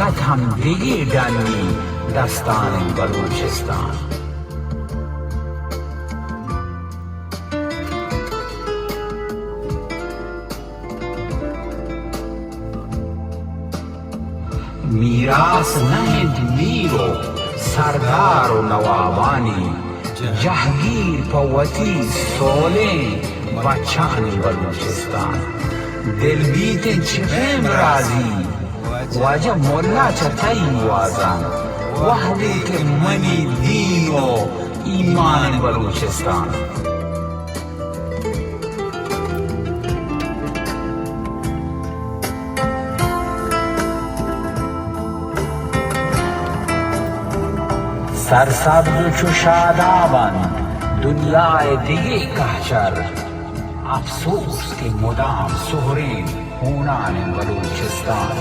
خواهد هم دیگه دانی دستان بلوچستان. میراث نهند میر و سردار و نوابانی، جهگیر پوتی سوله بچان بلوچستان. دل بیت چپیم رازی واجه مولا چتائی وازان، وحدت منی دین و ایمان بلوچستان. سرسبز چو شادابان دنیای دیگه کهچر، افسوس که مدام سهرین هونان بلوچستان.